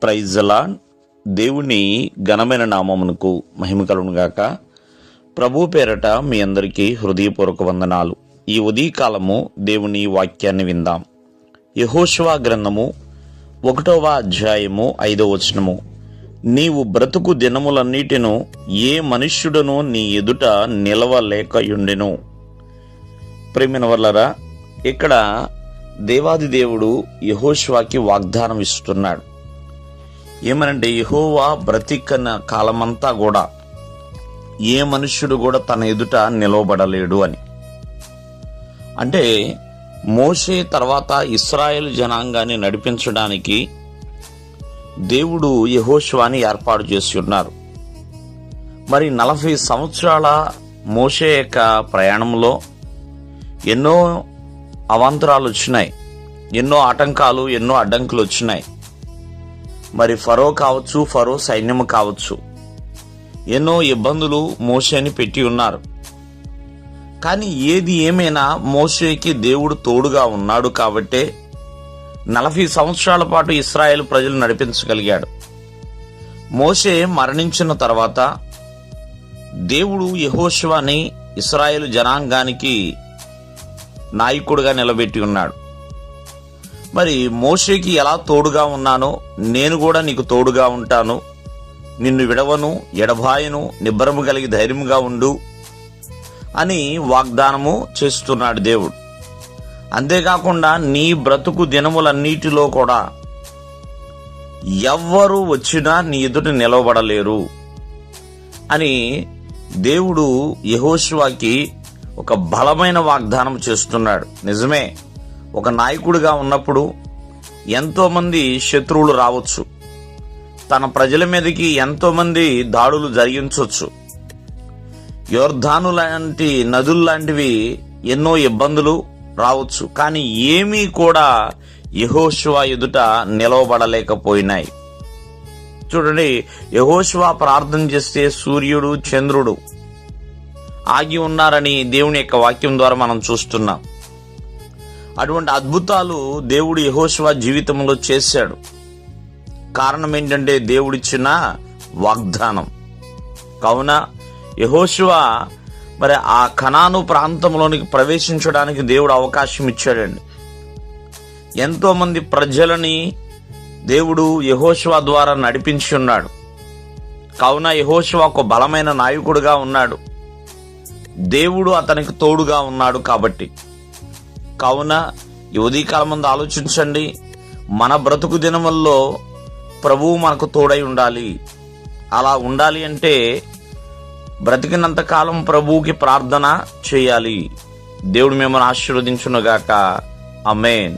Praise the lord. దేవుని ఘనమైన నామమునకు మహిమ కలుగును గాక. ప్రభు పేరట మీ అందరికీ హృదయపూర్వక వందనాలు. ఈ ఉదయకాలము దేవుని వాక్యాన్ని విందాం. యెహోషువ గ్రంథము 1వ అధ్యాయము 5వ వచనము. నీవు బ్రతుకు దినములన్నిటిను ఏ మనుష్యుడను నీ ఎదుట నిలవలేకయుండెను. ప్రియమైన వర్లారా, ఇక్కడ దేవాది దేవుడు యెహోషువకి వాగ్దానం ఇస్తున్నాడు. ఏమనంటే, యెహోవా బ్రతికన కాలమంతా కూడా ఏ మనుష్యుడు కూడా తన ఎదుట నిలవబడలేడు అని. అంటే మోషే తర్వాత ఇశ్రాయేలు జనాంగాన్ని నడిపించడానికి దేవుడు యెహోషువని ఏర్పాటు చేసి ఉన్నారు. మరి 40 సంవత్సరాల మోషే యొక్క ప్రయాణంలో ఎన్నో అవాంతరాలు వచ్చినాయి, ఎన్నో ఆటంకాలు, ఎన్నో అడ్డంకులు వచ్చినాయి. మరి ఫరో కావచ్చు, ఫరో సైన్యము కావచ్చు, ఎన్నో ఇబ్బందులు మోషేని పెట్టి ఉన్నారు. కానీ ఏది ఏమైనా మోషేకి దేవుడు తోడుగా ఉన్నాడు కాబట్టే 40 సంవత్సరాల పాటు ఇశ్రాయేలు ప్రజలు నడిపించగలిగాడు. మోషే మరణించిన తర్వాత దేవుడు యెహోషువని ఇశ్రాయేలు జనాంగానికి నాయకుడిగా నిలబెట్టి ఉన్నాడు. మరి మోషేకి ఎలా తోడుగా ఉన్నానో నేను కూడా నీకు తోడుగా ఉంటాను, నిన్ను విడవను, ఎడబాయను, నిబ్బరము కలిగి ధైర్యముగా ఉండు అని వాగ్దానము చేస్తున్నాడు దేవుడు. అంతేకాకుండా నీ బ్రతుకు దినములన్నిటిలో కూడా ఎవ్వరు వచ్చినా నీ ఎదుట నిలవబడలేరు అని దేవుడు యెహోషువకి ఒక బలమైన వాగ్దానం చేస్తున్నాడు. నిజమే, ఒక నాయకుడిగా ఉన్నప్పుడు ఎంతో మంది శత్రువులు రావచ్చు, తన ప్రజల మీదకి ఎంతో మంది దాడులు జరిగించవచ్చు, యోర్దాను లాంటి నదుల్లాంటివి ఎన్నో ఇబ్బందులు రావచ్చు. కానీ ఏమీ కూడా యెహోషువ ఎదుట నిలవబడలేకపోయినాయి. చూడండి, యెహోషువ ప్రార్థన చేస్తే సూర్యుడు, చంద్రుడు ఆగి ఉన్నారని దేవుని యొక్క వాక్యం ద్వారా మనం చూస్తున్నాం. అటువంటి అద్భుతాలు దేవుడు యెహోషువ జీవితంలో చేశాడు. కారణం ఏంటంటే దేవుడిచ్చిన వాగ్దానం. కావున యెహోషువ మరి ఆ కనాను ప్రాంతంలోనికి ప్రవేశించడానికి దేవుడు అవకాశం ఇచ్చాడండి. ఎంతో మంది ప్రజలని దేవుడు యెహోషువ ద్వారా నడిపించి ఉన్నాడు. కావున యెహోషువ ఒక బలమైన నాయకుడిగా ఉన్నాడు. దేవుడు అతనికి తోడుగా ఉన్నాడు కాబట్టి. కావున ఈ ఉదయకాలం ముందు ఆలోచించండి, మన బ్రతుకు దినముల్లో ప్రభువు మనకు తోడై ఉండాలి. అలా ఉండాలి అంటే బ్రతికినంత కాలం ప్రభువుకి ప్రార్థన చేయాలి. దేవుడు మిమ్మల్ని ఆశీర్వదించునుగాక. ఆమేన్.